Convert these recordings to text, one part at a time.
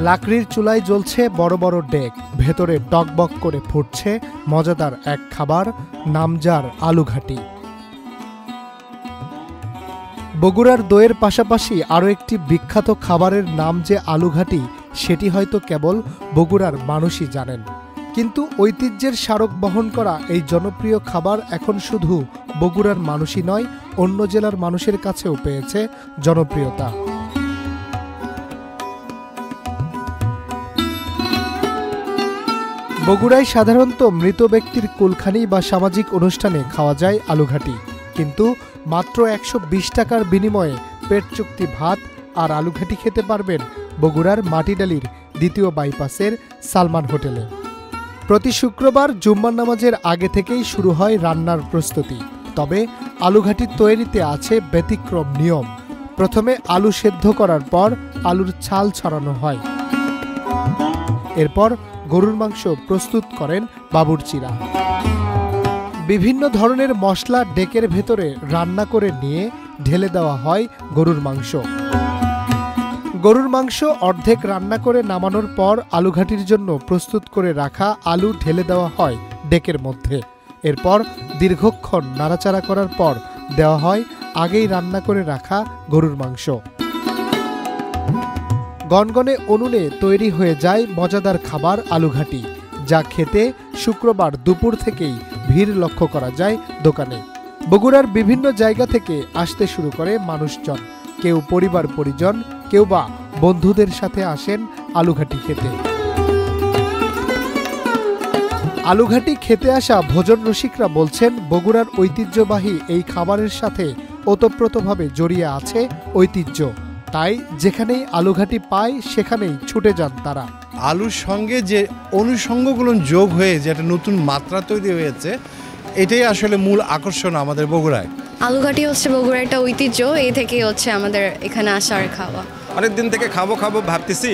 লাকড়ির চুলায় জ্বলছে বড় বড় ডেক, ভেতরে টকবক করে ফুটছে মজাদার এক খাবার, নামজার আলুঘাটি। বগুড়ার দইয়ের পাশাপাশি আরও একটি বিখ্যাত খাবারের নাম যে আলুঘাটি, সেটি হয়তো কেবল বগুড়ার মানুষই জানেন। কিন্তু ঐতিহ্যের স্মারক বহন করা এই জনপ্রিয় খাবার এখন শুধু বগুড়ার মানুষই নয়, অন্য জেলার মানুষের কাছেও পেয়েছে জনপ্রিয়তা। বগুড়ায় সাধারণত মৃত ব্যক্তির কুলখানি বা সামাজিক অনুষ্ঠানে খাওয়া যায় আলুঘাটি, কিন্তু মাত্র ১২০ টাকার বিনিময়ে পেট চুক্তি ভাত আর আলুঘাটি খেতে পারবেন বগুড়ার মাটিডালির দ্বিতীয় বাইপাসের সালমান হোটেলে। প্রতি শুক্রবার জুম্মার নামাজের আগে থেকেই শুরু হয় রান্নার প্রস্তুতি। তবে আলুঘাটি তৈরিতে আছে ব্যতিক্রম নিয়ম। প্রথমে আলু সেদ্ধ করার পর আলুর ছাল ছড়ানো হয়, এরপর গরুর মাংস প্রস্তুত করেন বাবুর্চিরা। বিভিন্ন ধরনের মশলা ডেকের ভেতরে রান্না করে নিয়ে ঢেলে দেওয়া হয় গরুর মাংস। গরুর মাংস অর্ধেক রান্না করে নামানোর পর আলুঘাটির জন্য প্রস্তুত করে রাখা আলু ঢেলে দেওয়া হয় ডেকের মধ্যে। এরপর দীর্ঘক্ষণ নাড়াচাড়া করার পর দেওয়া হয় আগেই রান্না করে রাখা গরুর মাংস। গনগনে উনুনে তৈরি হয়ে যায় মজাদার খাবার আলুঘাটি, যা খেতে শুক্রবার দুপুর থেকেই ভিড় লক্ষ্য করা যায় দোকানে। বগুড়ার বিভিন্ন জায়গা থেকে আসতে শুরু করে মানুষজন, কেউ পরিবার পরিজন, কেউ বা বন্ধুদের সাথে আসেন আলুঘাটি খেতে। আলুঘাটি খেতে আসা ভোজন রসিকরা বলছেন, বগুড়ার ঐতিহ্যবাহী এই খাবারের সাথে ওতপ্রোতভাবে জড়িয়ে আছে ঐতিহ্য। তাই যেখানেই আলুঘাটি পায় সেখানেই ছুটে যান তারা। আলুর সঙ্গে যে অনুষঙ্গগুলো যোগ হয়ে যে একটা নতুন মাত্রা তৈরি হয়েছে, এটাই আসলে মূল আকর্ষণ আমাদের বগুড়ায়। আলুঘাটি হচ্ছে বগুড়ার একটা ঐতিহ্য, এই থেকেই হচ্ছে আমাদের এখানে আসার খাওয়া। অনেক দিন থেকে খাবো ভাবতেছি,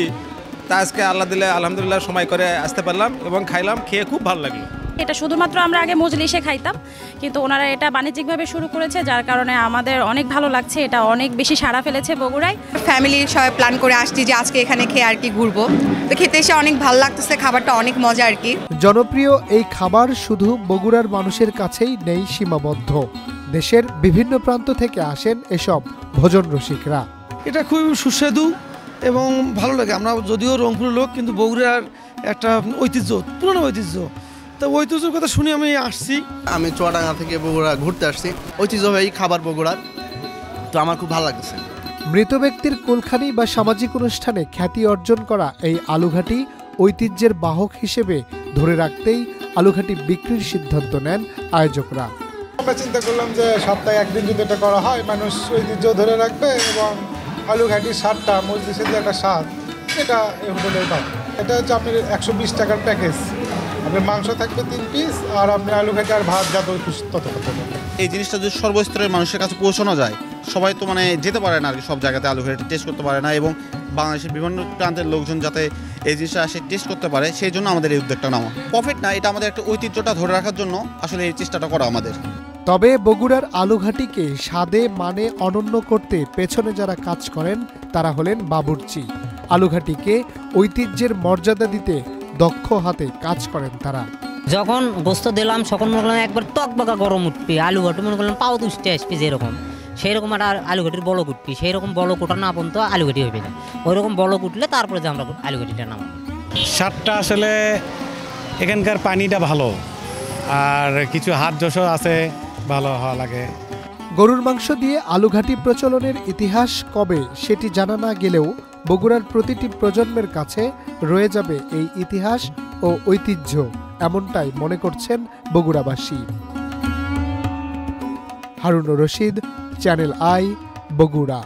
তা আজকে আল্লাহ দিলে আলহামদুলিল্লাহ সময় করে আসতে পারলাম এবং খাইলাম, খেয়ে খুব ভালো লাগলো। এটা শুধুমাত্র আমরা আগে মজলিসে খাইতাম, কিন্তু ওনারা এটা বাণিজ্যিকভাবে শুরু করেছে, যার কারণে আমাদের অনেক ভালো লাগছে। এটা অনেক বেশি সাড়া ফেলেছে বগুড়ায়। ফ্যামিলির সবাই প্ল্যান করে আসছি যে আজকে এখানে খেয়ে আর কি ঘুরবো, তো খেতে এসে অনেক ভালো লাগতেছে, খাবারটা অনেক মজা আর কি। জনপ্রিয় এই খাবার শুধু বগুড়ার মানুষের কাছেই নেই সীমাবদ্ধ, দেশের বিভিন্ন প্রান্ত থেকে আসেন এসব ভোজন রসিকরা। এটা খুব সুস্বাদু এবং ভালো লাগে। আমরা যদিও রংপুরের লোক, কিন্তু বগুড়ার একটা ঐতিহ্য, পুরনো ঐতিহ্য, তো ঐতিহ্যের কথা শুনে আমি আসছি। আমি চুয়াডাঙ্গা থেকে বগুড়া ঘুরতে আসছি, ঐতিহ্যবাহী খাবার বগুড়ার, তো আমার খুব ভালো লাগছে। মৃত ব্যক্তির কুলখানি বা সামাজিক অনুষ্ঠানে খ্যাতি অর্জন করা এই আলুঘাটি ঐতিহ্যের বাহক হিসেবে ধরে রাখতেই আলুঘাটি বিক্রির সিদ্ধান্ত নেন আয়োজকরা। আমরা চিন্তা করলাম যে সপ্তাহে একদিন যদি এটা করা হয়, মানুষ ঐতিহ্য ধরে রাখবে এবং আলুঘাটির স্বাদটা, মজলিসের যে একটা স্বাদ, এটা এই হোটেলেই পাবে। এটা হচ্ছে আপনার ১২০ টাকার প্যাকেজ। আপনার মাংস থাকবে ৩ পিস, আর আপনি আলুঘাটি আর ভাত যত খুশি তত করতে পারবেন। এই জিনিসটা যদি সর্বস্তরের মানুষের কাছে পৌঁছানো যায়, সবাই তো যেতে পারে না আর কি, সব জায়গাতে আলুঘাটি টেস্ট করতে পারে না, এবং বাংলাদেশের বিভিন্ন প্রান্তের লোকজন যাতে এই জিনিসটা আসে টেস্ট করতে পারে, সেই জন্য আমাদের এই উদ্যোগটা নেওয়া। প্রফিট না, এটা আমাদের একটা ঐতিহ্যটা ধরে রাখার জন্য আসলে এই চেষ্টাটা করা আমাদের। তবে বগুড়ার আলুঘাটিকে স্বাদে মানে অনন্য করতে পেছনে যারা কাজ করেন তারা হলেন বাবুর্চি। আলুঘাটিকে ঐতিহ্যের মর্যাদা দিতে দক্ষ হাতে কাজ করেন তারা। যখন গোস্ত দিলাম তখন মনে করলাম একবার টকবকা গরম উঠবে, আলুঘাটি মনে করলাম পাও তুষ্টে আসবে, যেরকম সেই রকম একটা আলুঘাটির বড় উঠবি, সেই রকম বড় কোটা না পর্যন্ত আলুঘাটি হবে না। ওই রকম বড় উঠলে তারপরে যে আমরা আলুঘাটিটা নামাবো। স্বাদটা আসলে এখানকার পানিটা ভালো, আর কিছু হাত যশো আছে, ভালো হওয়া লাগে। গরুর মাংস দিয়ে আলুঘাটি প্রচলনের ইতিহাস কবে সেটি জানা না গেলেও বগুড়ার প্রতিটি প্রজন্মের কাছে রয়ে যাবে এই ইতিহাস ও ঐতিহ্য, এমনটাই মনে করছেন বগুড়াবাসী। Harunur Rashid, channel I, Bogura.